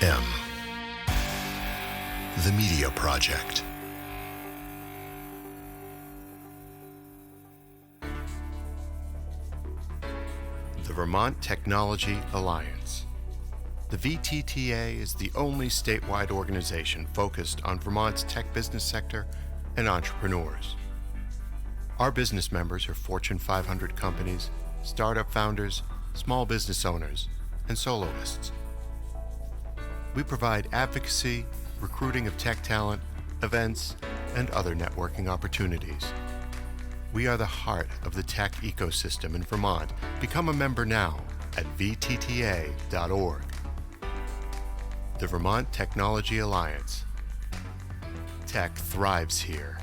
The Media Project. The Vermont Technology Alliance. The VTTA is the only statewide organization focused on Vermont's tech business sector and entrepreneurs. Our business members are Fortune 500 companies, startup founders, small business owners, and soloists. We provide advocacy, recruiting of tech talent, events, and other networking opportunities. We are the heart of the tech ecosystem in Vermont. Become a member now at vtta.org. The Vermont Technology Alliance. Tech thrives here.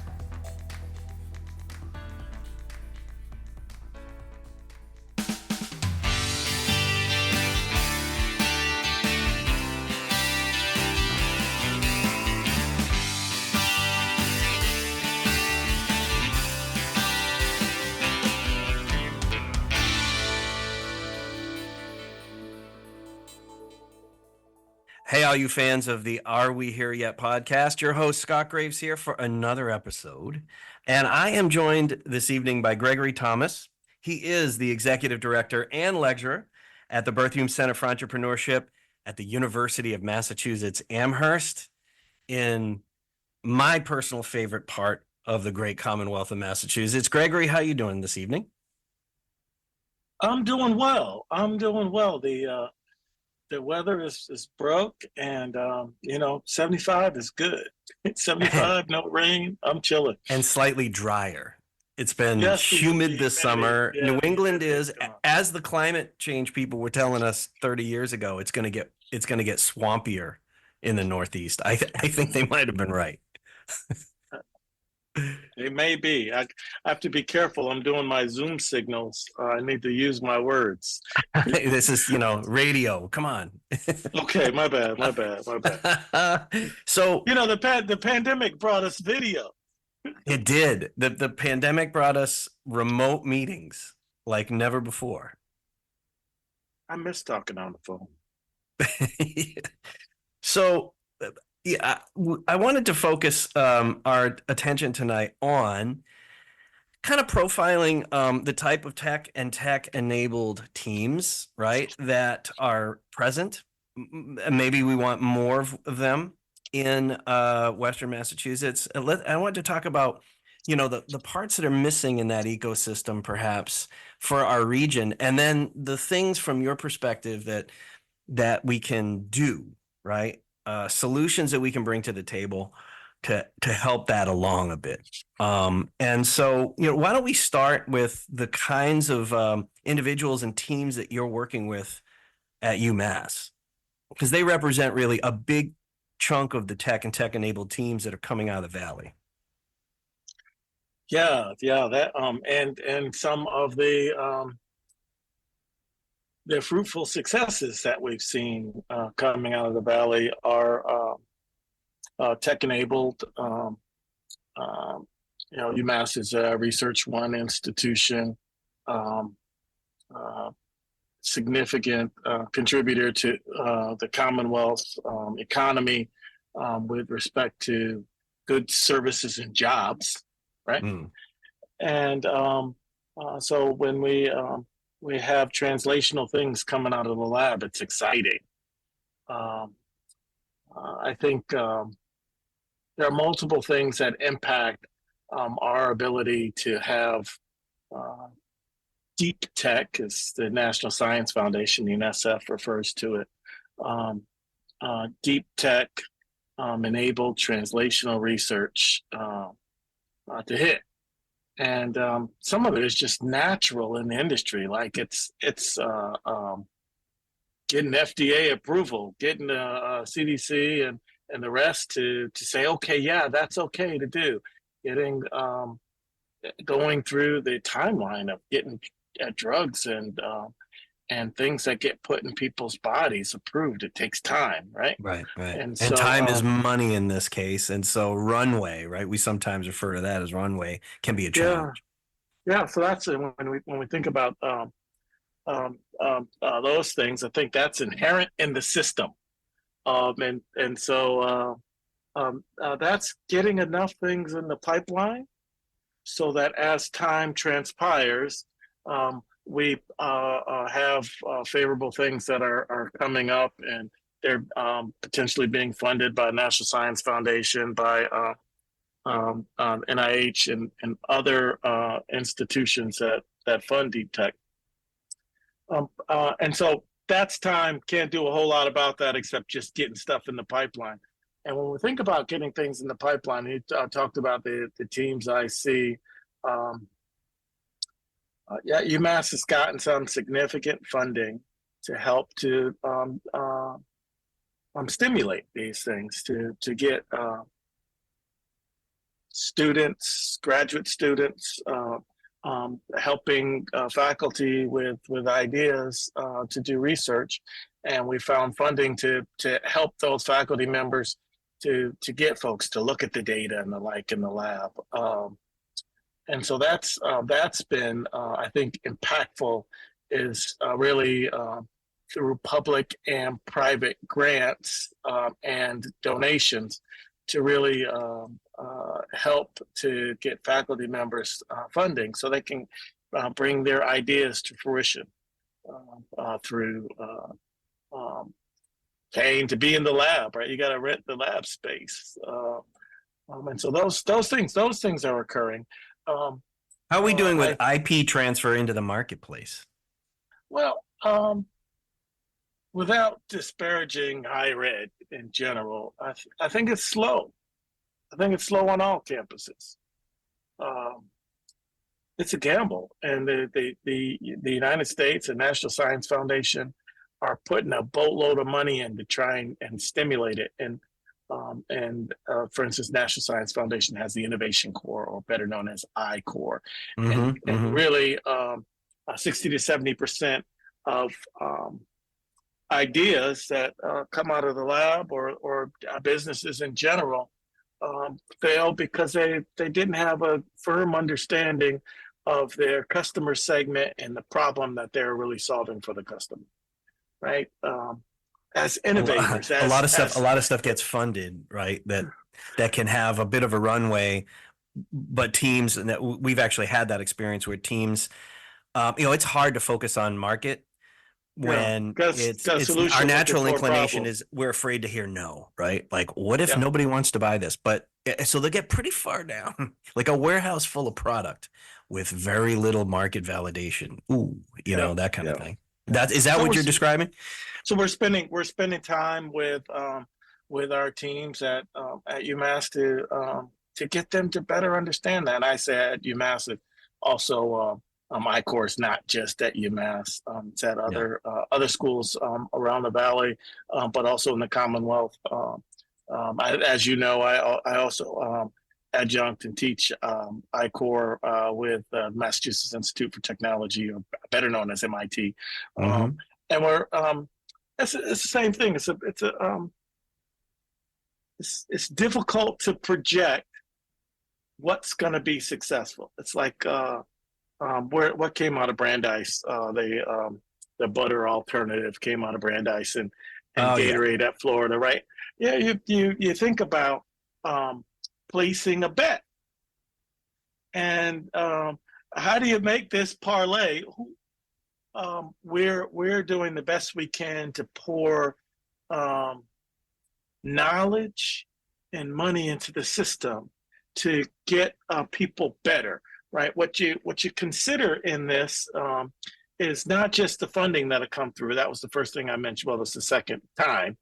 Hey, all you fans of the Are We Here Yet podcast, your host Scott Graves here for another episode. And I am joined this evening by Gregory Thomas. He is the executive director and lecturer at the Berthiaume Center for Entrepreneurship at the University of Massachusetts Amherst, in my personal favorite part of the great Commonwealth of Massachusetts. Gregory, how you doing this evening? I'm doing well. The weather is broke, and 75 is good. It's 75, no rain. I'm chilling. And slightly drier. It's been Yes, humid this summer. yeah, New England is, yeah. as the climate change people were telling us 30 years ago, it's going to get swampier in the Northeast. I think they might have been right. It may be. I have to be careful. I'm doing my Zoom signals. I need to use my words. This is, radio. Come on. Okay, my bad. So, the pandemic brought us video. it did. The pandemic brought us remote meetings like never before. I miss talking on the phone. So, yeah, I wanted to focus our attention tonight on kind of profiling the type of tech and tech-enabled teams, right, that are present. Maybe we want more of them in Western Massachusetts. I wanted to talk about, the parts that are missing in that ecosystem, perhaps, for our region, and then the things from your perspective that we can do, right? Solutions that we can bring to the table to help that along a bit. And so, why don't we start with the kinds of individuals and teams that you're working with at UMASS? Because they represent really a big chunk of the tech and tech-enabled teams that are coming out of the Valley. Yeah, that and some of the fruitful successes that we've seen coming out of the Valley are tech-enabled. UMass is a Research One institution, significant contributor to the Commonwealth economy with respect to goods, services, and jobs, right? And so when we have translational things coming out of the lab, it's exciting. I think there are multiple things that impact our ability to have deep tech, as the National Science Foundation, UNSF, refers to it, deep tech enabled translational research to hit. And some of it is just natural in the industry, like it's getting FDA approval, getting CDC and the rest to say, okay, yeah, that's okay to do. Getting going through the timeline of getting drugs and things that get put in people's bodies approved. It takes time, right? Right. And so, time is money in this case, and so runway, right? We sometimes refer to that as runway, can be a challenge. Yeah. So that's when we think about those things. I think that's inherent in the system. So that's getting enough things in the pipeline so that as time transpires, we have favorable things that are coming up, and they're potentially being funded by National Science Foundation, by NIH, and other institutions that fund deep tech. And so that's time. Can't do a whole lot about that except just getting stuff in the pipeline. And when we think about getting things in the pipeline, he talked about the teams I see. UMass has gotten some significant funding to help to stimulate these things, to get students, graduate students, helping faculty with ideas to do research. And we found funding to help those faculty members to get folks to look at the data and the like in the lab. And so that's been, I think, impactful, is really through public and private grants and donations to really help to get faculty members funding so they can bring their ideas to fruition through paying to be in the lab, right? You got to rent the lab space. And so those things are occurring. How are we doing with IP transfer into the marketplace? Well, without disparaging higher ed in general, I think it's slow. I think it's slow on all campuses. It's a gamble, and the United States and National Science Foundation are putting a boatload of money in to try and stimulate it. And for instance, National Science Foundation has the Innovation Core, or better known as I-Core, and really 60 to 70% of ideas that come out of the lab or businesses in general fail because they didn't have a firm understanding of their customer segment and the problem that they're really solving for the customer, right? As innovators, a lot of stuff gets funded, right? That can have a bit of a runway, but teams, and that we've actually had that experience where teams, it's hard to focus on market when it's our natural inclination is we're afraid to hear no, right? Like, what if nobody wants to buy this? But so they get pretty far down, like a warehouse full of product with very little market validation. Ooh, that kind of thing. Is that what you're describing? So we're spending time with our teams at UMass to get them to better understand that. And I say at UMass, also I-Core is not just at UMass. It's at other schools around the valley, but also in the Commonwealth. As you know, I also adjunct and teach I-Core with Massachusetts Institute for Technology, or better known as MIT. And we're it's the same thing. It's difficult to project what's going to be successful. It's like what came out of Brandeis, the butter alternative came out of Brandeis, and Gatorade at Florida, right? Yeah, you think about placing a bet, and how do you make this parlay? We're doing the best we can to pour knowledge and money into the system to get people better, right? What you consider in this is not just the funding that'll come through. That was the first thing I mentioned. Well, that's the second time,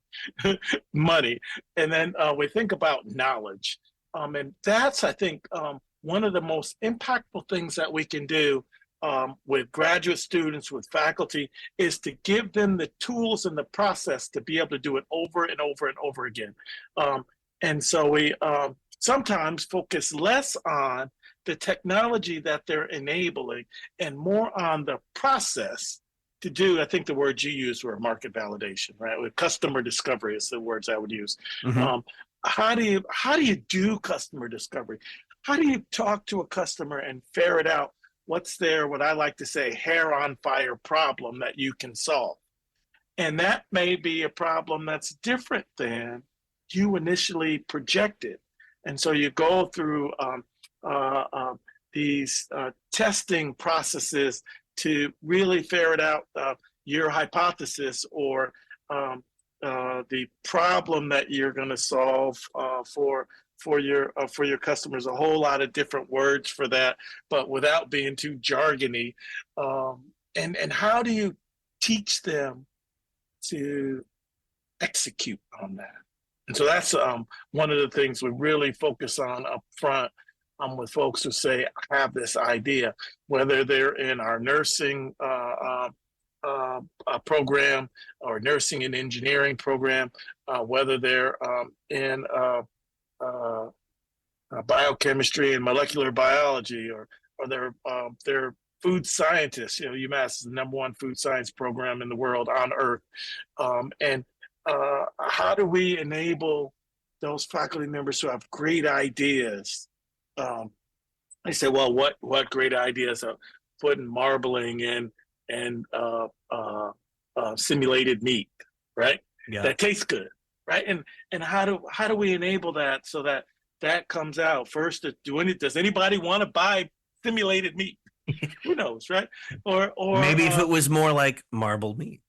money. And then we think about knowledge. And that's, I think, one of the most impactful things that we can do with graduate students, with faculty, is to give them the tools and the process to be able to do it over and over and over again. And so we sometimes focus less on the technology that they're enabling and more on the process to do. I think the words you used were market validation, right? With customer discovery is the words I would use. How do you do customer discovery? How do you talk to a customer and ferret out what's their, what I like to say, hair on fire problem that you can solve? And that may be a problem that's different than you initially projected. And so you go through these testing processes to really ferret out your hypothesis or the problem that you're going to solve for your customers. A whole lot of different words for that, but without being too jargony. And how do you teach them to execute on that? And so that's one of the things we really focus on up front with folks who say, I have this idea, whether they're in our nursing program or nursing and engineering program, whether they're in biochemistry and molecular biology, or they're food scientists. You know, UMASS is the #1 food science program in the world on earth. And how do we enable those faculty members who have great ideas? I say, well, what great ideas are putting marbling in and simulated meat, right? Yeah. That tastes good, right? And how do we enable that so that comes out first? Does anybody want to buy simulated meat? Who knows, right? Or maybe if it was more like marbled meat,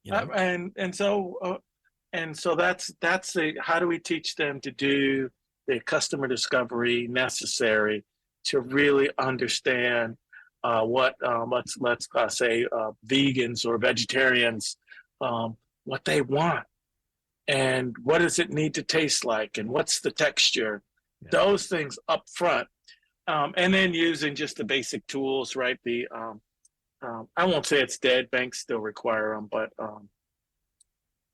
you know? and so that's how do we teach them to do the customer discovery necessary to really understand what let's say vegans or vegetarians what they want, and what does it need to taste like, and what's the texture, those things up front. And then using just the basic tools, right? The I won't say it's dead. Banks still require them, but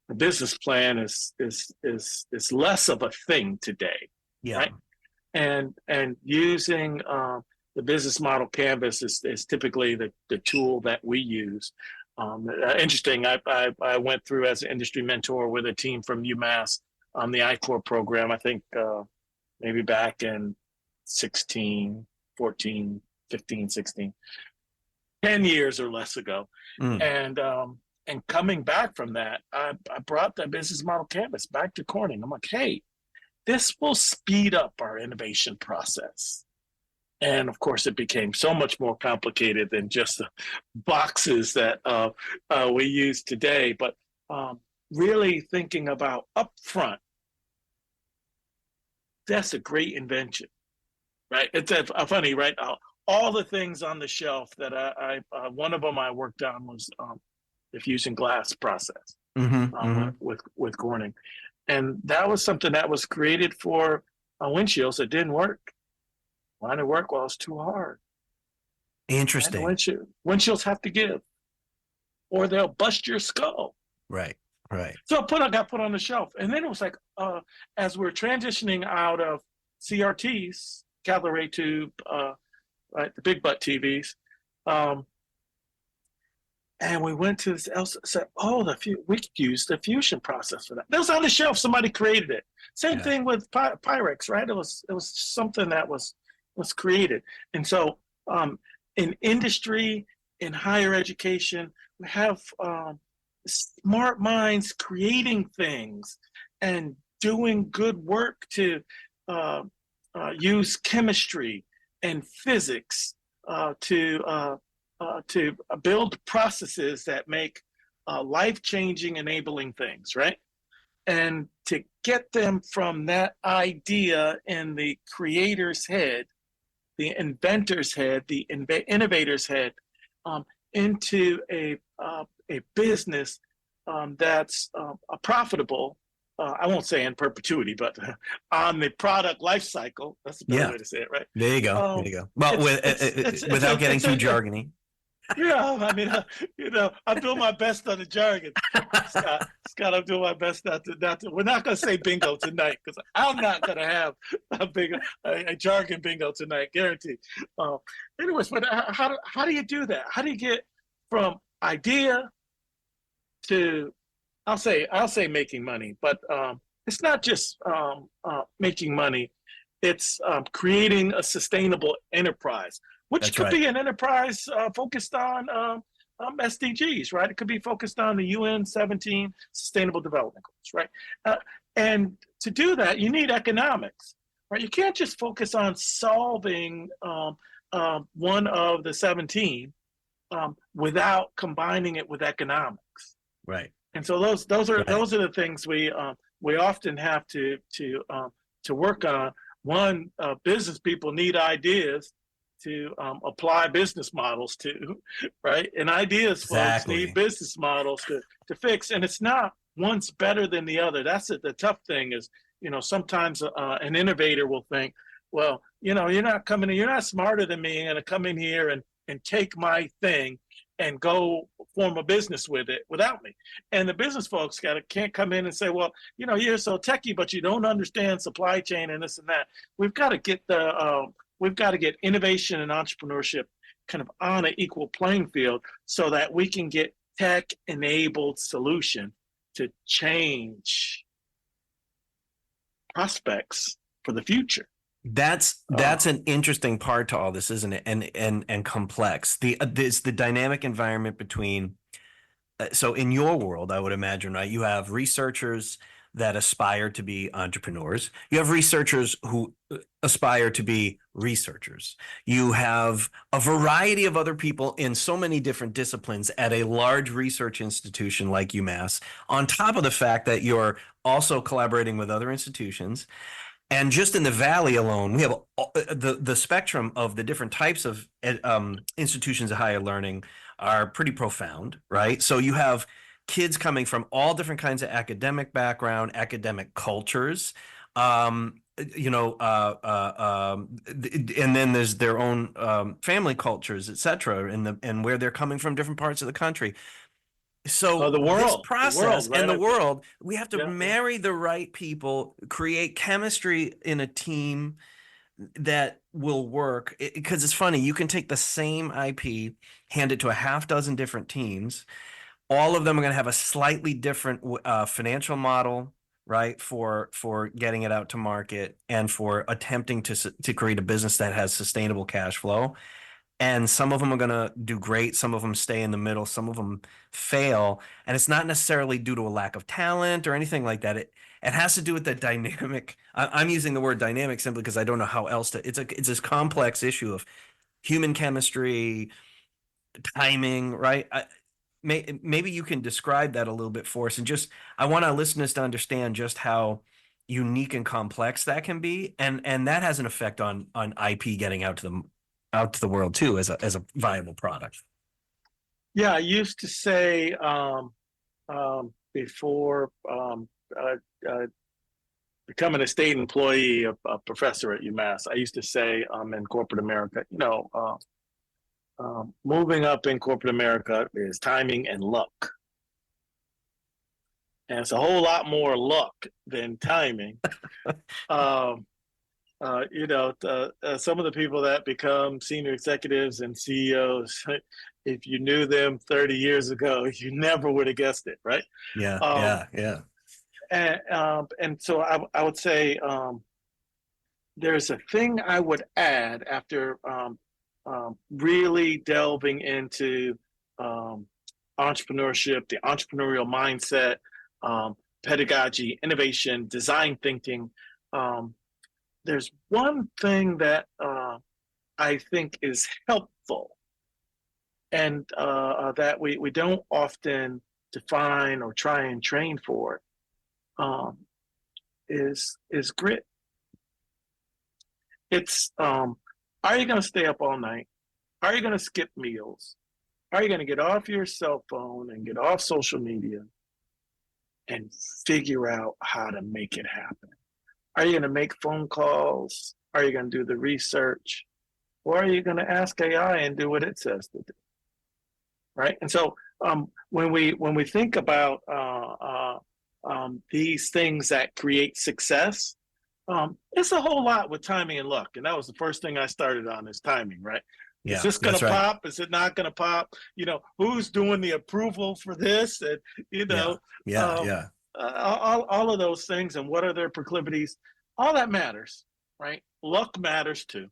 the business plan is less of a thing today, right? And using the business model canvas is typically the tool that we use. Interesting. I went through as an industry mentor with a team from UMass on the I-Corps program. I think maybe back in 16, 14, 15, 16, 10 years or less ago. And coming back from that, I brought that business model canvas back to Corning. I'm like, hey, this will speed up our innovation process. And of course, it became so much more complicated than just the boxes that we use today. But really thinking about upfront, that's a great invention. Right, it's funny, right? All the things on the shelf that one of them I worked on was the fusion glass process with Corning, and that was something that was created for windshields that didn't work. Why didn't it work? Well, it's too hard. Interesting. Windshields have to give, or they'll bust your skull. Right. So got put on the shelf, and then it was like as we're transitioning out of CRTs. Cathode ray tube, right, the big butt TVs, and we went to this else. Said, "Oh, we could use the fusion process for that." That was on the shelf. Somebody created it. Same thing with Pyrex, right? It was something that was created. And so, in industry, in higher education, we have smart minds creating things and doing good work to. Use chemistry and physics to build processes that make life-changing, enabling things, right? And to get them from that idea in the creator's head, the inventor's head, the innovator's head, into a business that's profitable. I won't say in perpetuity, but on the product life cycle. That's the better way to say it, right? There you go. Well, without getting too jargony. Yeah, I mean, I'm doing my best on the jargon. Scott, I'm doing my best not to. We're not going to say bingo tonight because I'm not going to have a jargon bingo tonight, guaranteed. Anyways, but how do you do that? How do you get from idea to I'll say making money, but it's not just making money. It's creating a sustainable enterprise, which could be an enterprise focused on SDGs, right? It could be focused on the UN 17 Sustainable Development Goals, right? And to do that, you need economics, right? You can't just focus on solving one of the 17 without combining it with economics. Right. And so those are the things we often have to work on. One, business people need ideas to apply business models to, right? And ideas folks need business models to fix. And it's not one's better than the other. That's it. The tough thing is, sometimes an innovator will think, well, you're not smarter than me, and going to come in here and take my thing and go form a business with it without me. And the business folks can't come in and say, well, you're so techie, but you don't understand supply chain and this and that. We've got to get innovation and entrepreneurship kind of on an equal playing field so that we can get tech-enabled solution to change prospects for the future. That's an interesting part to all this, isn't it? And complex. It's the dynamic environment between. So in your world, I would imagine, right? You have researchers that aspire to be entrepreneurs. You have researchers who aspire to be researchers. You have a variety of other people in so many different disciplines at a large research institution like UMass, on top of the fact that you're also collaborating with other institutions. And just in the Valley alone, we have the spectrum of the different types of institutions of higher learning are pretty profound, right? So you have kids coming from all different kinds of academic background, academic cultures, and then there's their own family cultures, et cetera, and where they're coming from different parts of the country. So this process and the world, we have to marry the right people, create chemistry in a team that will work. Because it's funny, you can take the same IP, hand it to a half dozen different teams. All of them are going to have a slightly different financial model, right, for getting it out to market and for attempting to create a business that has sustainable cash flow. And some of them are going to do great. Some of them stay in the middle. Some of them fail. And it's not necessarily due to a lack of talent or anything like that. It has to do with the dynamic. I'm using the word dynamic simply because I don't know how else to. It's this complex issue of human chemistry, timing, right? Maybe you can describe that a little bit for us. And just, I want our listeners to understand just how unique and complex that can be. And that has an effect on IP getting out to the world too, as a viable product. Yeah, I used to say before becoming a state employee, a professor at UMass, I used to say in corporate America, moving up in corporate America is timing and luck. And it's a whole lot more luck than timing. Some of the people that become senior executives and CEOs, if you knew them 30 years ago, you never would have guessed it, right? Yeah. And so I would say there's a thing I would add after really delving into entrepreneurship, the entrepreneurial mindset, pedagogy, innovation, design thinking. There's one thing that I think is helpful and that we don't often define or try and train for is grit. It's are you going to stay up all night? Are you going to skip meals? Are you going to get off your cell phone and get off social media and figure out how to make it happen? Are you going to make phone calls? Are you going to do the research? Or are you going to ask AI and do what it says to do? Right? And so when we think about these things that create success, it's a whole lot with timing and luck. And that was the first thing I started on, is timing, right? Yeah, is this going to pop? Is it not going to pop? Who's doing the approval for this? And, all of those things, and what are their proclivities? All that matters, right? Luck matters too.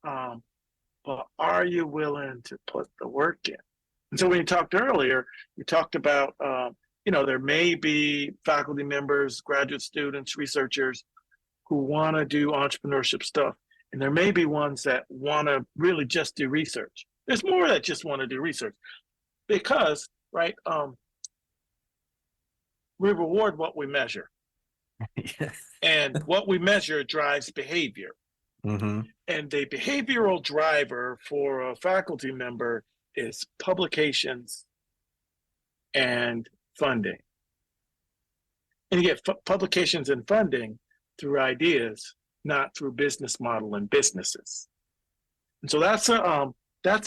But are you willing to put the work in? And so when you talked earlier, you talked about, there may be faculty members, graduate students, researchers who want to do entrepreneurship stuff. And there may be ones that want to really just do research. There's more that just want to do research because, right, we reward what we measure. And what we measure drives behavior. Mm-hmm. And the behavioral driver for a faculty member is publications and funding. And you get publications and funding through ideas, not through business model and businesses. And so that's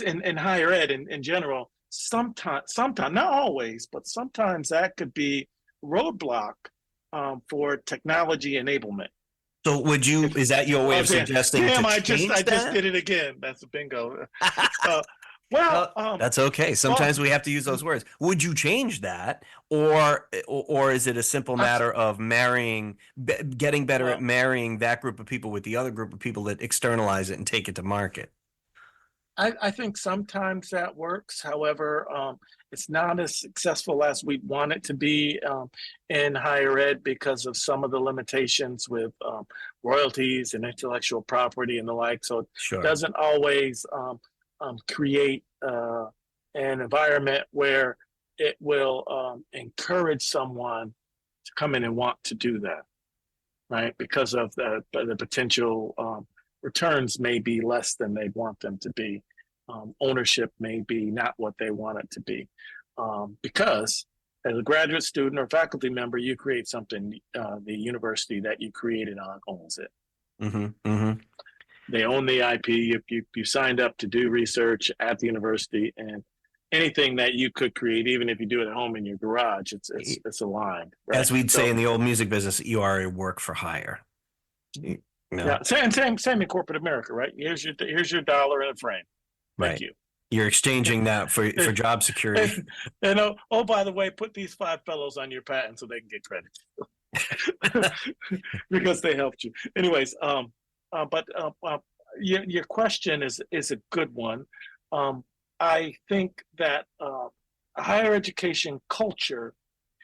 in higher ed in general. Sometimes, not always, but sometimes that could be roadblock for technology enablement. So is that your way of suggesting Damn, to I change just that? did it again. That's a bingo. That's okay. Sometimes we have to use those words. Would you change that, or is it a simple matter of getting better at marrying that group of people with the other group of people that externalize it and take it to market? I think sometimes that works. However, it's not as successful as we want it to be in higher ed because of some of the limitations with royalties and intellectual property and the like. So it doesn't always create an environment where it will encourage someone to come in and want to do that, right? Because of the potential returns may be less than they want them to be. Ownership may be not what they want it to be. Because as a graduate student or faculty member, you create something, the university that you created on owns it. Mm-hmm, mm-hmm. They own the IP. You signed up to do research at the university, and anything that you could create, even if you do it at home in your garage, it's aligned. Right? As we'd say in the old music business, you are a work for hire. No. Yeah, same in corporate America, right? Here's your dollar in a frame. Thank right. you. You're exchanging that for job security. And by the way, put these 5 fellows on your patent so they can get credit because they helped you. Anyways, but your question is a good one. I think that higher education culture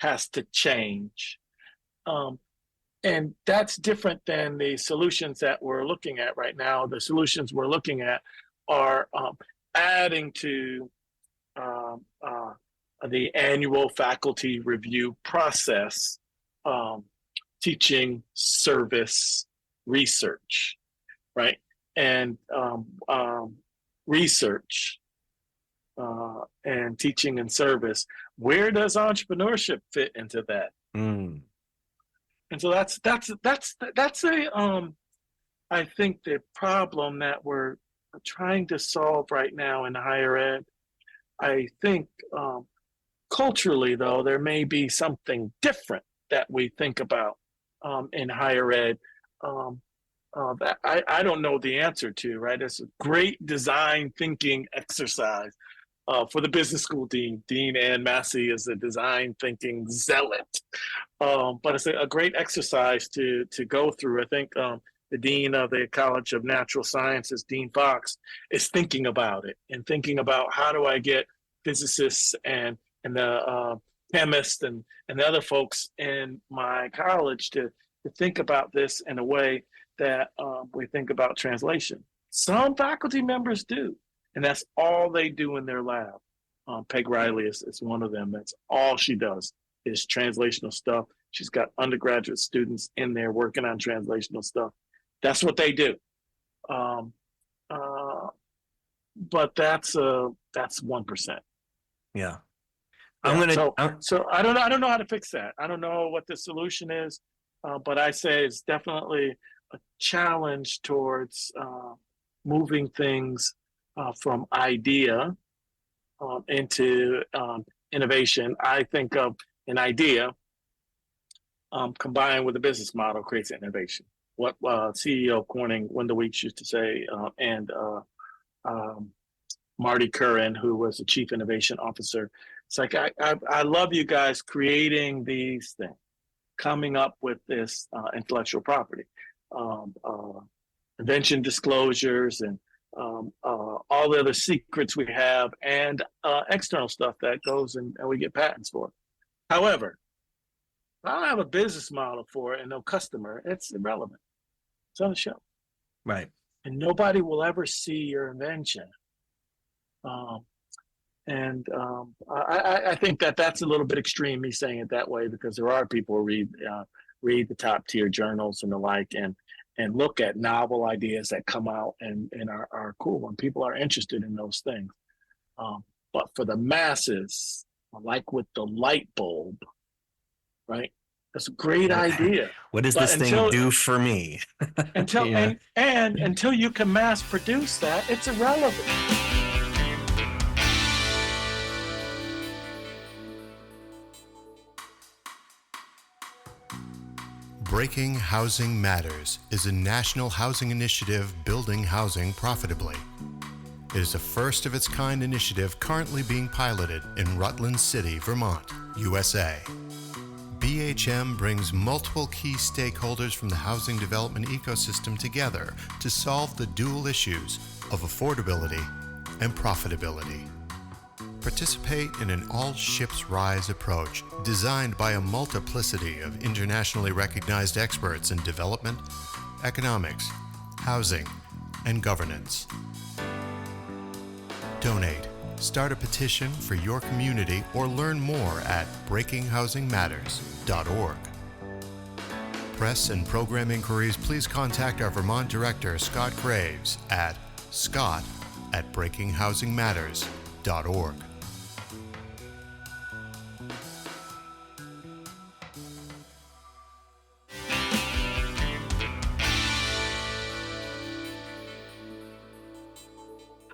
has to change. And that's different than the solutions that we're looking at right now. The solutions we're looking at are adding to the annual faculty review process, teaching service research, right? And research and teaching and service. Where does entrepreneurship fit into that? Mm. And so that's I think the problem that we're trying to solve right now in higher ed. I think culturally, though, there may be something different that we think about in higher ed that I don't know the answer to, right? It's a great design thinking exercise for the business school dean. Dean Ann Massey is a design thinking zealot. But it's a great exercise to go through. I think the dean of the College of Natural Sciences, Dean Fox, is thinking about it and thinking about how do I get physicists and the chemists and the other folks in my college to think about this in a way that we think about translation. Some faculty members do, and that's all they do in their lab. Peg Riley is one of them. That's all she does is translational stuff. She's got undergraduate students in there working on translational stuff. That's what they do. But that's 1%. Yeah. So I don't know how to fix that. I don't know what the solution is, but I say it's definitely a challenge towards moving things from idea into innovation. I think of an idea combined with a business model creates innovation. What CEO Corning, Wendell Weeks used to say, and Marty Curran, who was the chief innovation officer. It's like, I love you guys creating these things, coming up with this intellectual property, invention disclosures and all the other secrets we have, and external stuff that goes and we get patents for. However, if I don't have a business model for it and no customer, it's irrelevant. It's on the shelf. Right. And nobody will ever see your invention. I think that that's a little bit extreme, me saying it that way, because there are people who read the top tier journals and the like, and look at novel ideas that come out and are cool, and people are interested in those things. But for the masses, like with the light bulb, right? That's a great idea. What does this thing do for me? Until until you can mass produce that, it's irrelevant. Breaking Housing Matters is a national housing initiative building housing profitably. It is a first-of-its-kind initiative currently being piloted in Rutland City, Vermont, USA. BHM brings multiple key stakeholders from the housing development ecosystem together to solve the dual issues of affordability and profitability. Participate in an all-ships-rise approach designed by a multiplicity of internationally recognized experts in development, economics, housing, and governance. Donate, start a petition for your community, or learn more at breakinghousingmatters.org. Press and program inquiries, please contact our Vermont Director, Scott Graves, at scott@breakinghousingmatters.org.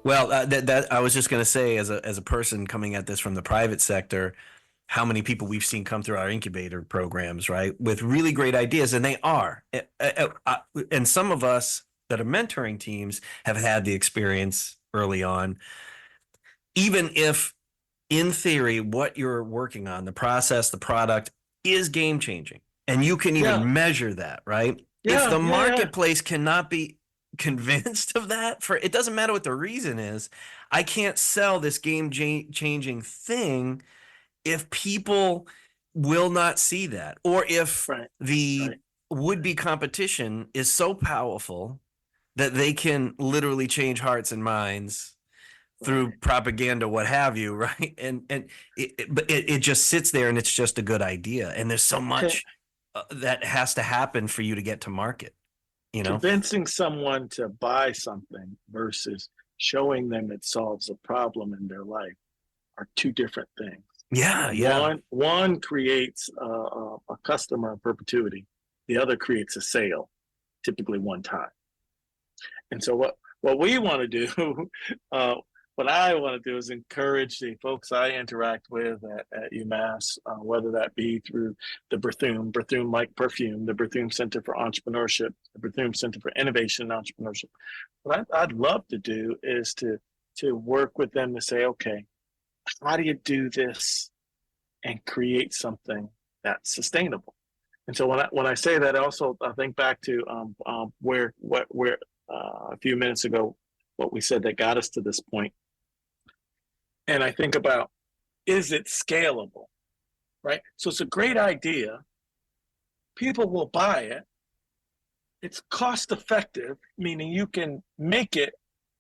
Well, that I was just going to say, as a person coming at this from the private sector, how many people we've seen come through our incubator programs, right, with really great ideas, and they are, and some of us that are mentoring teams have had the experience early on. Even if, in theory, what you're working on, the process, the product, is game changing, and you can even measure that, right? If the marketplace cannot be convinced of that, for it doesn't matter what the reason is, I can't sell this game changing thing if people will not see that, or if the would-be competition is so powerful that they can literally change hearts and minds through propaganda, what have you, right? And it just sits there, and it's just a good idea, and there's so much that has to happen for you to get to market. You know, convincing someone to buy something versus showing them it solves a problem in their life are two different things. One creates a customer in perpetuity. The other creates a sale, typically one time. And so what we want to do, what I want to do is encourage the folks I interact with at UMASS, whether that be through the Berthiaume like perfume, the Berthiaume Center for Entrepreneurship, the Berthiaume Center for Innovation and Entrepreneurship. What I'd love to do is to work with them to say, okay, how do you do this and create something that's sustainable? And so when I say that, also I think back to where a few minutes ago, what we said that got us to this point. And I think about, is it scalable, right? So it's a great idea. People will buy it. It's cost effective, meaning you can make it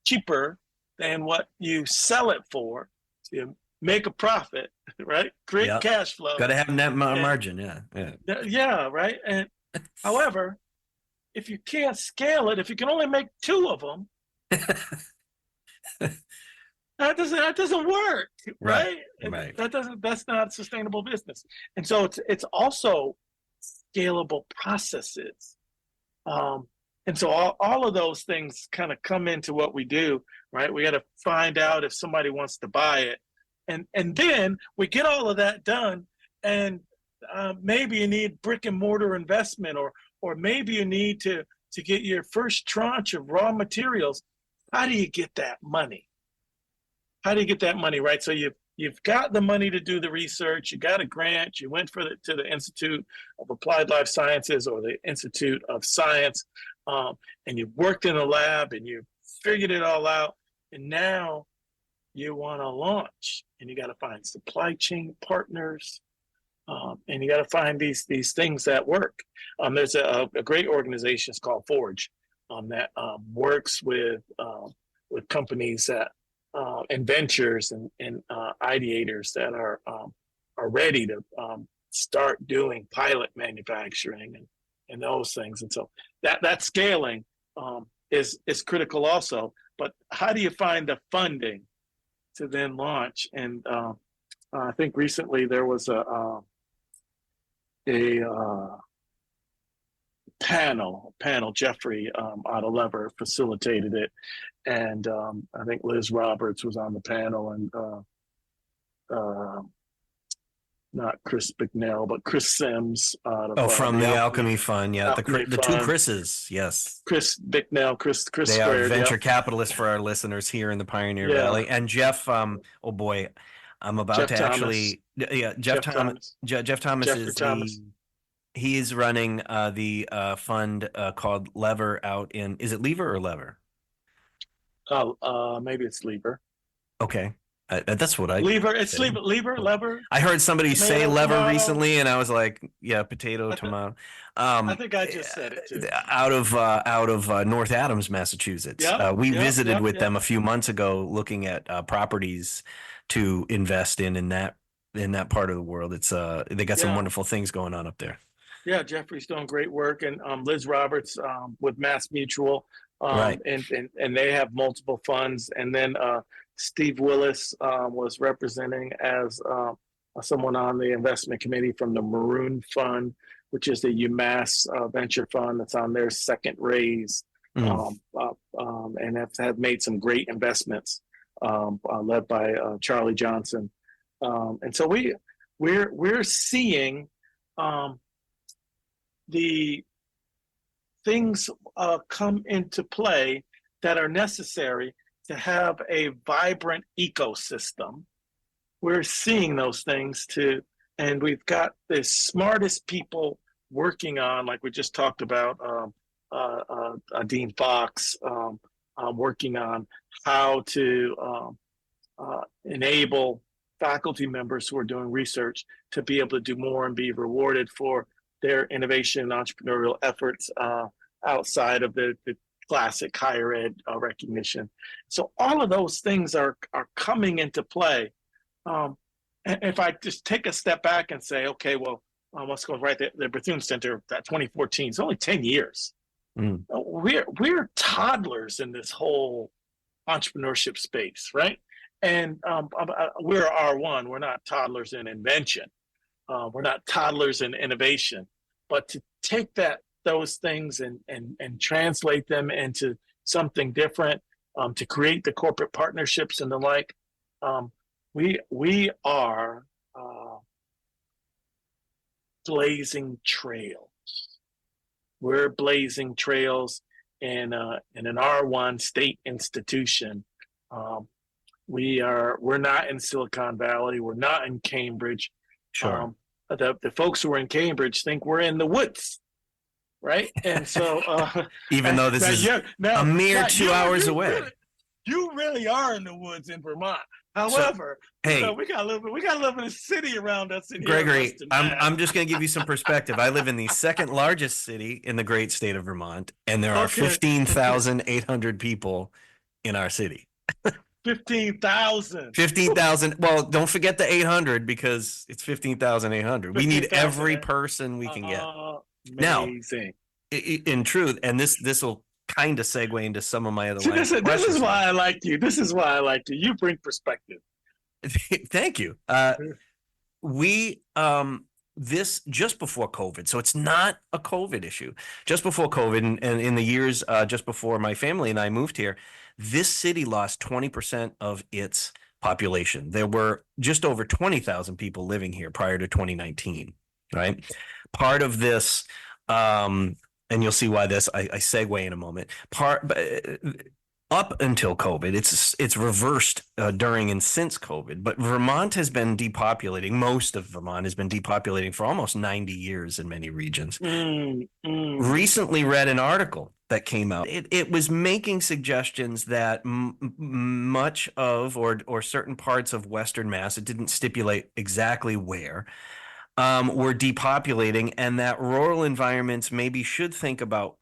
cheaper than what you sell it for. So you make a profit, right? Create cash flow. Got to have net margin, Yeah, right? And however, if you can't scale it, if you can only make two of them, that doesn't work, right? That's not sustainable business. And so it's also scalable processes. And so all of those things kind of come into what we do, right? We got to find out if somebody wants to buy it. And then we get all of that done, and maybe you need brick and mortar investment, or maybe you need to get your first tranche of raw materials. How do you get that money? How do you get that money, right? So you've got the money to do the research, you got a grant, you went to the Institute of Applied Life Sciences or the Institute of Science, and you worked in a lab and you figured it all out, and now you want to launch, and you got to find supply chain partners, and you got to find these things that work. There's a great organization, it's called Forge, that works with companies that and ventures and ideators that are ready to start doing pilot manufacturing and those things. And so that scaling is critical also. But how do you find the funding to then launch? And I think recently there was a panel. Jeffrey out of Lever facilitated it, and I think Liz Roberts was on the panel, and not Chris Bicknell, but Chris Sims. From the Alchemy Fund, yeah, Alchemy the two Chris's, yes. Chris Bicknell, Chris. They Squared, are venture capitalists for our listeners here in the Pioneer Valley, and Jeff. Oh boy, I'm about Jeff to Thomas. actually, yeah, Jeff Thomas. Jeff Thomas is he is running the fund called Lever out in. Is it Lever or Lever? Maybe it's Lever. Okay. That's what I Lever. It's Lever. I heard somebody say lever tomato. Recently, and I was like, "Yeah, potato, tomato." I think I just said it too. Out of North Adams, Massachusetts. We visited with them a few months ago, looking at properties to invest in that part of the world. It's they got some wonderful things going on up there. Yeah, Jeffrey's doing great work, and Liz Roberts with Mass Mutual, right. and they have multiple funds, and then. Steve Willis was representing as someone on the investment committee from the Maroon Fund, which is the UMASS venture fund that's on their second raise, and have made some great investments led by Charlie Johnson. And so we're seeing the things come into play that are necessary to have a vibrant ecosystem. We're seeing those things too, and we've got the smartest people working on, like we just talked about, Dean Fox, working on how to enable faculty members who are doing research to be able to do more and be rewarded for their innovation and entrepreneurial efforts outside of the classic higher ed recognition. So all of those things are coming into play. And if I just take a step back and say, okay, well, let's go right there. The Berthiaume Center, that 2014, it's only 10 years. We're toddlers in this whole entrepreneurship space, right? And we're R1. We're not toddlers in invention. We're not toddlers in innovation. But to take those things and translate them into something different, to create the corporate partnerships and the like, we are blazing trails. We're blazing trails in an R1 state institution. We're not in Silicon Valley. We're not in Cambridge. Sure. The folks who are in Cambridge think we're in the woods. Right. And so even though this is a mere 2 hours away, you really are in the woods in Vermont. However, we got to live in a city around us. Gregory, I'm just going to give you some perspective. I live in the second largest city in the great state of Vermont, and there are 15,800 people in our city. 15,000. 15,000. Well, don't forget the 800, because it's 15,800. We need every person we can get. Amazing. Now, in truth, and this will kind of segue into some of my other this is why I like you. This is why I like you. You bring perspective. Thank you. This just before COVID, so it's not a COVID issue. Just before COVID, and in the years just before my family and I moved here, this city lost 20% of its population. There were just over 20,000 people living here prior to 2019, right? Part of this, and you'll see why I segue in a moment. up until COVID. It's reversed during and since COVID. But Vermont has been depopulating. Most of Vermont has been depopulating for almost 90 years in many regions. Recently read an article that came out. It was making suggestions that much of or certain parts of Western Mass, it didn't stipulate exactly where, were depopulating, and that rural environments maybe should think about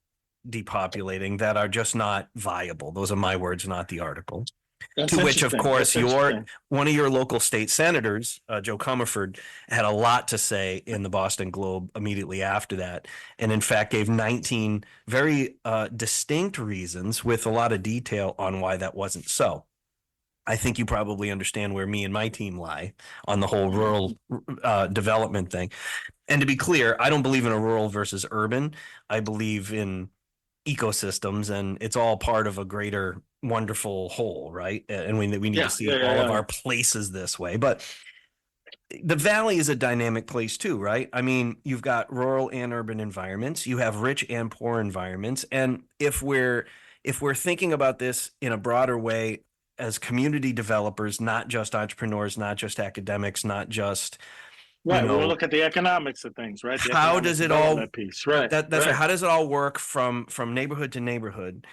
depopulating that are just not viable. Those are my words, not the article. That's To which, of course, one of your local state senators, Joe Comerford, had a lot to say in the Boston Globe immediately after that, and in fact gave 19 very distinct reasons with a lot of detail on why that wasn't so. I think you probably understand where me and my team lie on the whole rural development thing. And to be clear, I don't believe in a rural versus urban. I believe in ecosystems, and it's all part of a greater wonderful whole, right? And we need to see all of our places this way. But the valley is a dynamic place too, right? I mean, you've got rural and urban environments, you have rich and poor environments, and if we're thinking about this in a broader way as community developers, not just entrepreneurs, not just academics, not just right. We'll look at the economics of things, right? How does it all piece, right? That's right. How does it all work from neighborhood to neighborhood?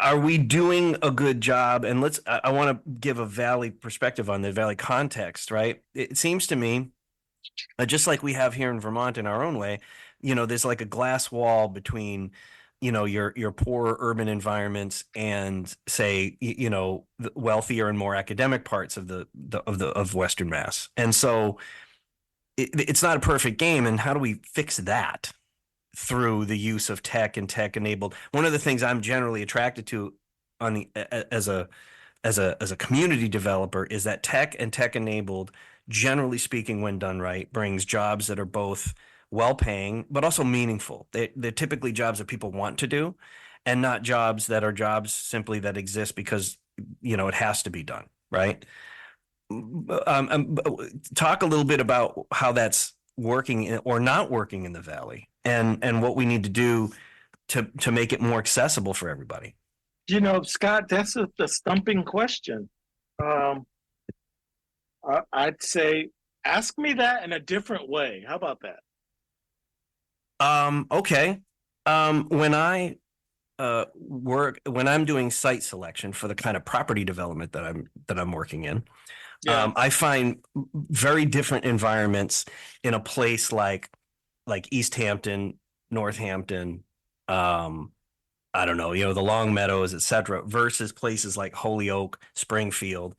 Are we doing a good job? And I want to give a Valley perspective on the Valley context, right? It seems to me, just like we have here in Vermont in our own way, there's like a glass wall between, your poor urban environments and say, the wealthier and more academic parts of Western Mass. And so it's not a perfect game. And how do we fix that? Through the use of tech and tech enabled. One of the things I'm generally attracted to as a community developer is that tech and tech enabled, generally speaking, when done right, brings jobs that are both well paying but also meaningful. They're typically jobs that people want to do, and not jobs that are jobs simply that exist because it has to be done, right? Talk a little bit about how that's working or not working in the Valley, and what we need to do to make it more accessible for everybody. Scott, that's a stumping question. I'd say ask me that in a different way. How about that? Okay. When I'm doing site selection for the kind of property development that I'm working in, I find very different environments in a place like East Hampton, Northampton, I don't know, the Long Meadows, et cetera, versus places like Holyoke, Springfield.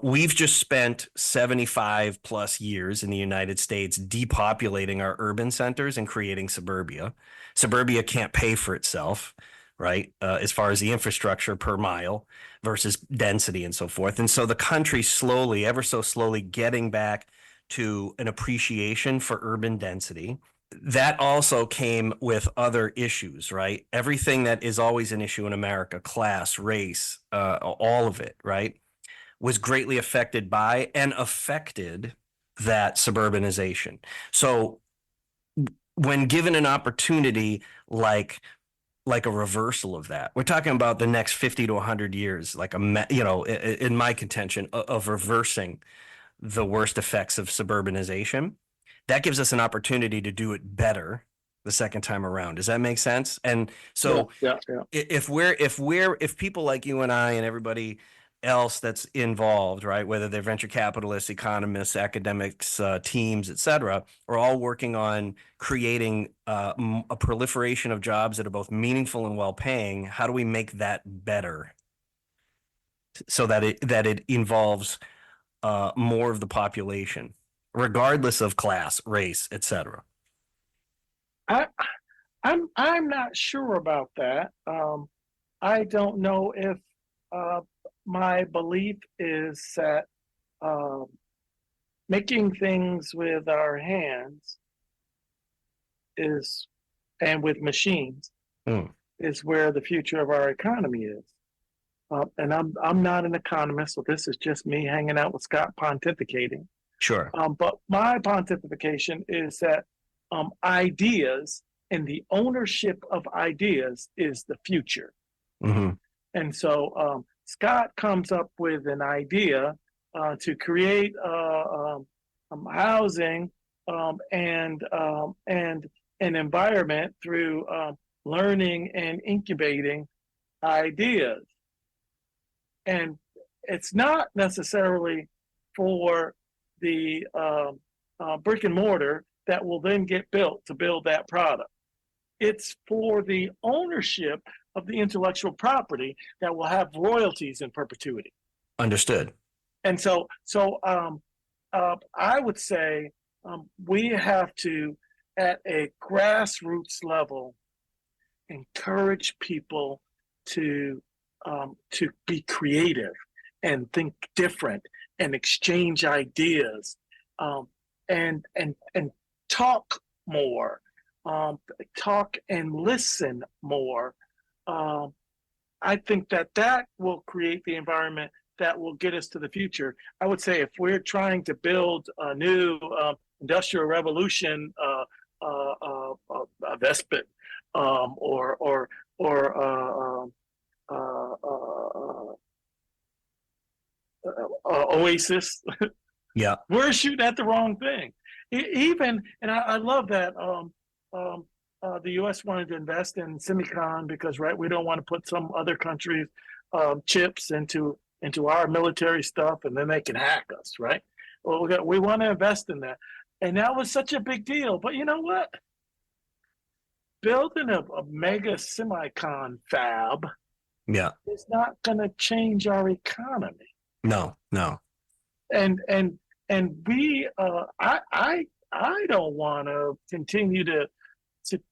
We've just spent 75 plus years in the United States depopulating our urban centers and creating suburbia. Suburbia can't pay for itself, right? As far as the infrastructure per mile versus density and so forth. And so the country slowly, ever so slowly, getting back to an appreciation for urban density. That also came with other issues, right? Everything that is always an issue in America, class, race, all of it, right, was greatly affected by and affected that suburbanization. So when given an opportunity like a reversal of that, we're talking about the next 50 to 100 years, like in my contention of reversing the worst effects of suburbanization. That gives us an opportunity to do it better the second time around. Does that make sense? And so if people like you and I and everybody else that's involved, right, whether they're venture capitalists, economists, academics, teams, et cetera, are all working on creating a proliferation of jobs that are both meaningful and well-paying, how do we make that better so that it involves more of the population, regardless of class, race, etc.? I'm not sure about that. I don't know if my belief is that making things with our hands and with machines is where the future of our economy is. And I'm not an economist, so this is just me hanging out with Scott pontificating. Sure. But my pontification is that ideas and the ownership of ideas is the future. Mm-hmm. And so Scott comes up with an idea to create housing and an environment through learning and incubating ideas. And it's not necessarily for the brick and mortar that will then get built to build that product. It's for the ownership of the intellectual property that will have royalties in perpetuity. Understood. And so I would say we have to, at a grassroots level, encourage people to be creative and think different and exchange ideas and talk more, talk and listen more. I think that will create the environment that will get us to the future. I would say if we're trying to build a new industrial revolution, Vespit, or Oasis, yeah, we're shooting at the wrong thing. Even, and I love that the U.S. wanted to invest in semicon because, right, we don't want to put some other countries' chips into our military stuff, and then they can hack us, right? Well, we want to invest in that, and that was such a big deal. But you know what? Building a mega semicon fab, yeah, is not going to change our economy. No. And we, I don't want to continue to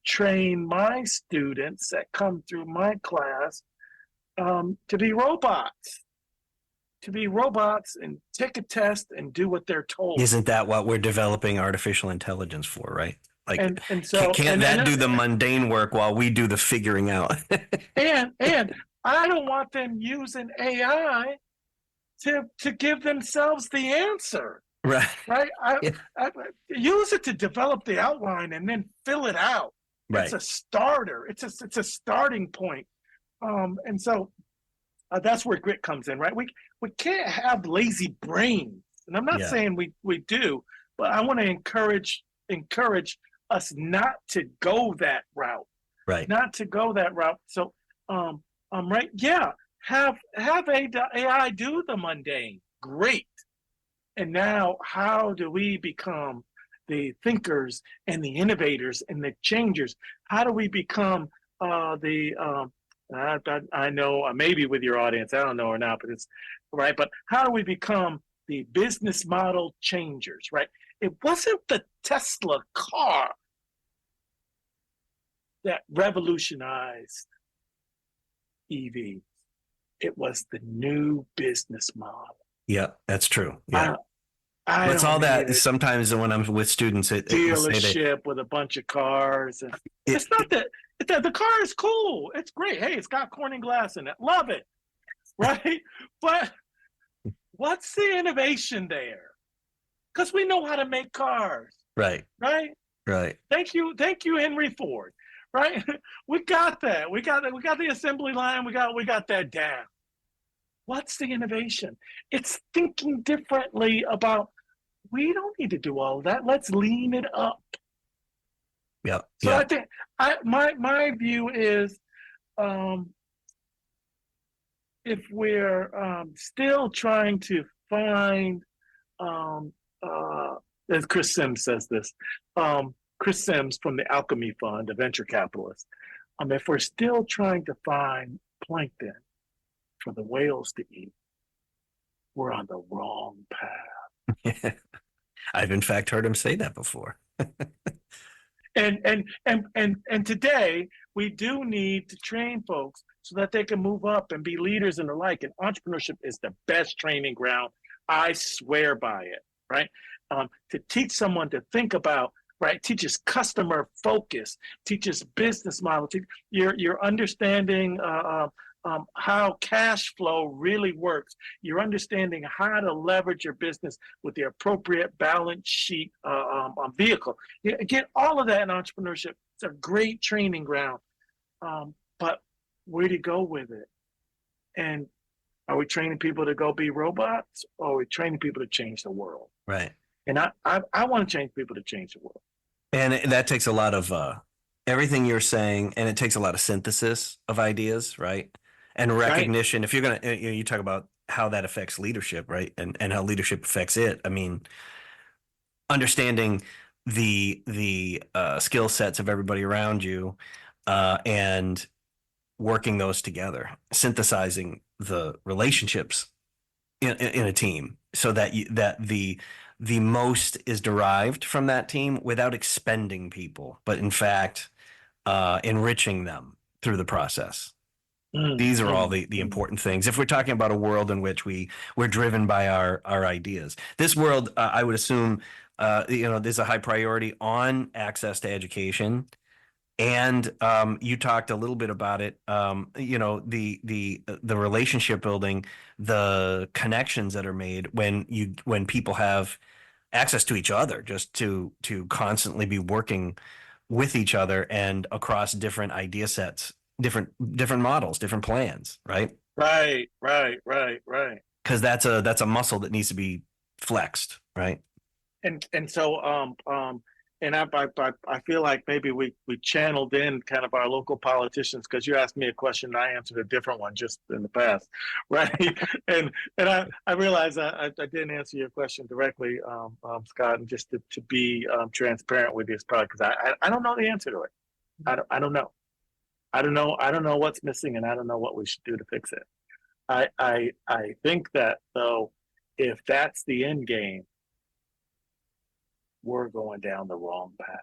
train my students that come through my class to be robots. And take a test and do what they're told. Isn't that what we're developing artificial intelligence for, right? Like, and so can't that do the mundane work while we do the figuring out? and I don't want them using AI to give themselves the answer. Right. I use it to develop the outline and then fill it out. Right. It's a starter. It's a starting point. And so that's where grit comes in, right? We can't have lazy brains. And I'm not saying we do, but I want to encourage us not to go that route. Right. Not to go that route. So right, yeah, have AI do the mundane. Great. And now how do we become the thinkers and the innovators and the changers? How do we become I know maybe with your audience, I don't know or not, but it's right. But how do we become the business model changers, right? It wasn't the Tesla car that revolutionized EVs. It was the new business model. Yeah, that's true. Yeah. It's all that sometimes when I'm with students, dealership with a bunch of cars. And it's not that the car is cool. It's great. Hey, it's got Corning glass in it. Love it. Right? But what's the innovation there? Because we know how to make cars. Right. Right? Right. Thank you, Henry Ford. Right? We got that. We got the assembly line. We got that down. What's the innovation? It's thinking differently about, we don't need to do all of that. Let's lean it up. Yeah. So I think my view is if we're still trying to find, as Chris Sims says this, Chris Sims from the Alchemy Fund, a venture capitalist, if we're still trying to find plankton for the whales to eat, we're on the wrong path. I've in fact heard him say that before. And today we do need to train folks so that they can move up and be leaders and the like. And entrepreneurship is the best training ground. I swear by it, right? To teach someone to think about, right? Teaches customer focus, teaches business model. You're understanding how cash flow really works. You're understanding how to leverage your business with the appropriate balance sheet vehicle. You get all of that in entrepreneurship. It's a great training ground. But where do you go with it? And are we training people to go be robots, or are we training people to change the world? Right. And I want to change people to change the world. And that takes a lot of everything you're saying, and it takes a lot of synthesis of ideas, right? And recognition. Right. If you're gonna, you talk about how that affects leadership, right? And how leadership affects it. I mean, understanding the skill sets of everybody around you, and working those together, synthesizing the relationships in a team, so that the most is derived from that team without expending people, but in fact, enriching them through the process. These are all the important things. If we're talking about a world in which we're driven by our ideas, this world, I would assume, there's a high priority on access to education. And you talked a little bit about it, the relationship building, the connections that are made when people have access to each other, just to constantly be working with each other and across different idea sets, different models, different plans, right? Right. Because that's a muscle that needs to be flexed, right? And so and I feel like maybe we channeled in kind of our local politicians, because you asked me a question and I answered a different one just in the past, right? and I realized I didn't answer your question directly, Scott, and just to be transparent with you, is probably because I don't know the answer to it. I don't know. I don't know what's missing, and I don't know what we should do to fix it. I think that, though, if that's the end game, we're going down the wrong path.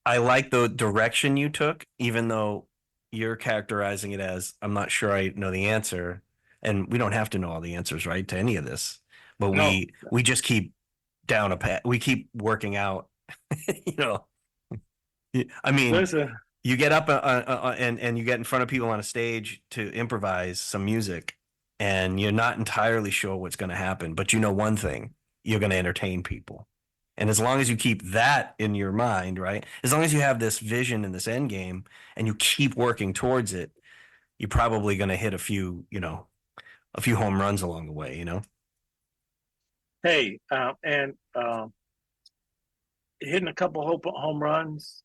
I like the direction you took, even though you're characterizing it as, I'm not sure I know the answer. And we don't have to know all the answers, right, to any of this. But we just keep down a path. We keep working out, I mean, listen, you get up and you get in front of people on a stage to improvise some music, and you're not entirely sure what's going to happen, but you know one thing: you're going to entertain people. And as long as you keep that in your mind, right? As long as you have this vision and this end game, and you keep working towards it, you're probably going to hit a few home runs along the way, Hey, and hitting a couple home runs,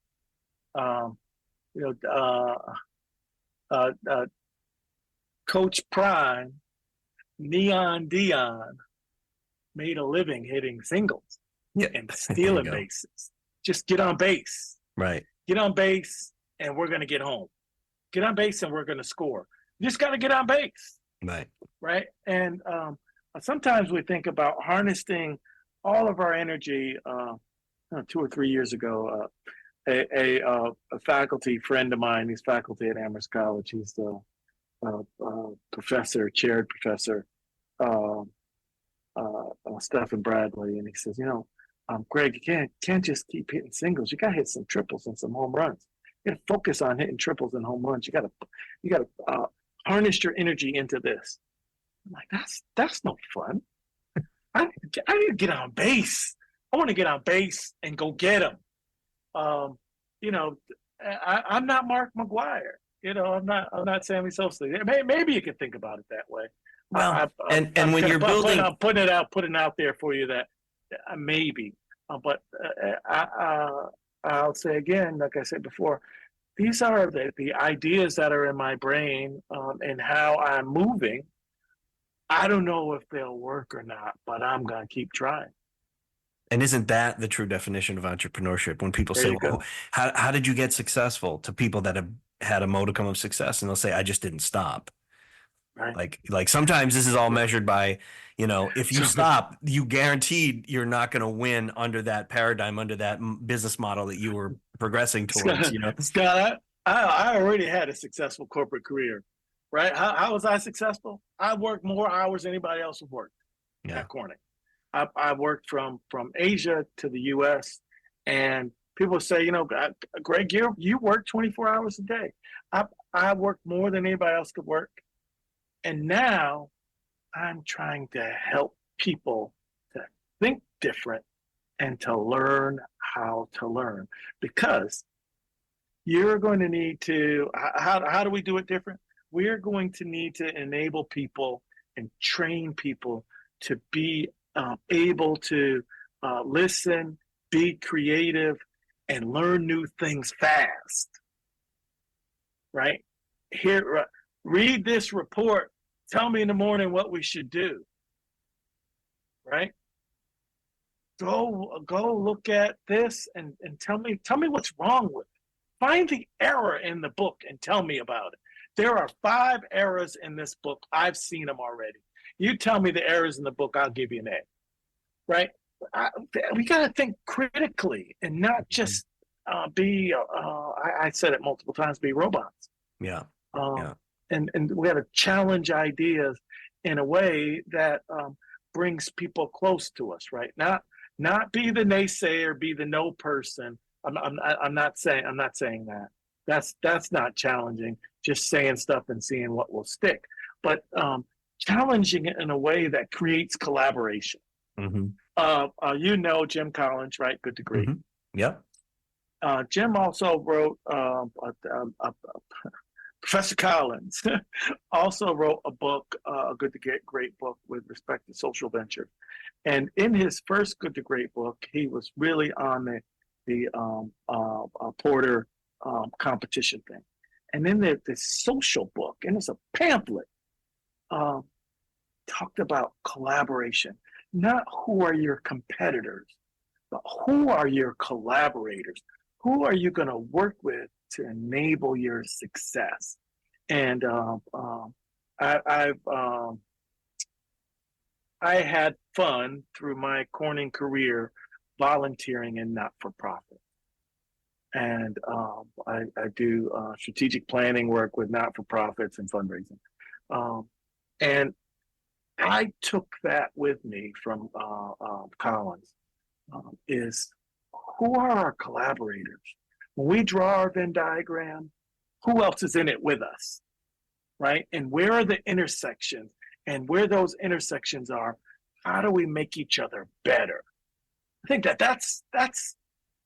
Coach Prime, Neon Dion, made a living hitting singles and stealing bases. Just get on base. Right. Get on base, and we're going to get home. Get on base, and we're going to score. You just got to get on base. Right. Right. And sometimes we think about harnessing all of our energy. 2 or 3 years ago, a faculty friend of mine, he's faculty at Amherst College. He's the chaired professor, Stephen Bradley, and he says, Greg, you can't just keep hitting singles. You got to hit some triples and some home runs. You got to focus on hitting triples and home runs. You got to harness your energy into this. I'm like, that's no fun. I need to get on base. I want to get on base and go get them. I'm not Mark McGuire. I'm not Sammy Sosa. Maybe you could think about it that way. Well, and when you're building, I'm putting it out there for you that maybe, but I'll say again, like I said before, these are the ideas that are in my brain, and how I'm moving. I don't know if they'll work or not, but I'm gonna keep trying. And isn't that the true definition of entrepreneurship? When people say, "Well, how did you get successful?" To people that have had a modicum of success, and they'll say, "I just didn't stop." Right. Like sometimes this is all measured by, if you stop, you guaranteed you're not going to win under that paradigm, under that business model that you were progressing towards. Scott, I already had a successful corporate career, right? How was I successful? I worked more hours than anybody else would work at Corning. I worked from Asia to the U.S. and people say, Greg, you work 24 hours a day. I worked more than anybody else could work. And now I'm trying to help people to think different and to learn how to learn, because you're going to need to, how do we do it different? we're going to need to enable people and train people to be able to listen, be creative, and learn new things fast. Right? Here, read this report. Tell me in the morning what we should do. Right? Go look at this and tell me what's wrong with it. Find the error in the book and tell me about it. There are 5 errors in this book. I've seen them already. You tell me the errors in the book, I'll give you an A. Right? We got to think critically and not just be, I said it multiple times, be robots. Yeah. And we got to challenge ideas in a way that brings people close to us, right? Not be the naysayer, be the no person. I'm not saying that. That's not challenging. Just saying stuff and seeing what will stick. But challenging it in a way that creates collaboration. Mm-hmm. Jim Collins, right? Good to Great. Mm-hmm. Yep. Jim also wrote, Professor Collins also wrote a book, a Good to Great book with respect to social venture. And in his first Good to Great book, he was really on the Porter competition thing. And then the social book, and it's a pamphlet, talked about collaboration, not who are your competitors, but who are your collaborators? Who are you going to work with to enable your success? And I had fun through my Corning career volunteering in not-for-profit. And I do strategic planning work with not-for-profits and fundraising. And I took that with me from Collins, is who are our collaborators? When we draw our Venn diagram, who else is in it with us, right? And where are the intersections? And where those intersections are, how do we make each other better? I think that's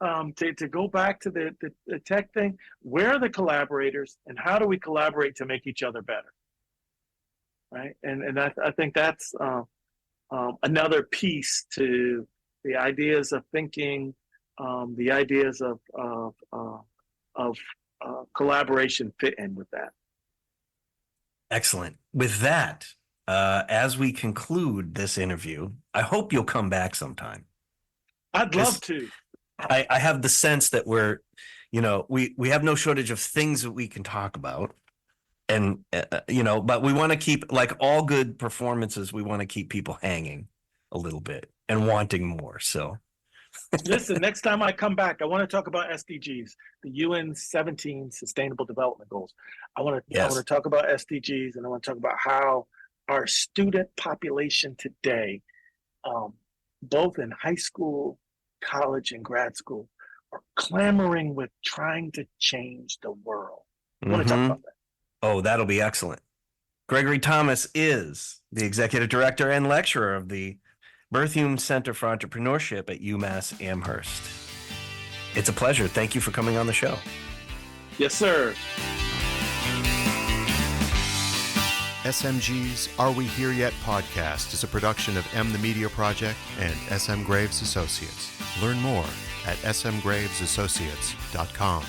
to go back to the tech thing. Where are the collaborators, and how do we collaborate to make each other better, right? And I think that's another piece to the ideas of thinking, the ideas of collaboration fit in with that. Excellent. With that, as we conclude this interview, I hope you'll come back sometime. I'd love to. I have the sense that we have no shortage of things that we can talk about. And, but we want to keep, like all good performances, we want to keep people hanging a little bit and wanting more. So listen, next time I come back, I want to talk about SDGs, the UN 17 Sustainable Development Goals. I want to talk about SDGs, and I want to talk about how our student population today, both in high school, college, and grad school, are clamoring with trying to change the world. I want to talk about that. Oh, that'll be excellent. Gregory Thomas is the executive director and lecturer of the Berthiaume Center for Entrepreneurship at UMASS Amherst. It's a pleasure. Thank you for coming on the show. Yes, sir. SMG's Are We Here Yet podcast is a production of M the Media Project and SM Graves Associates. Learn more at smgravesassociates.com.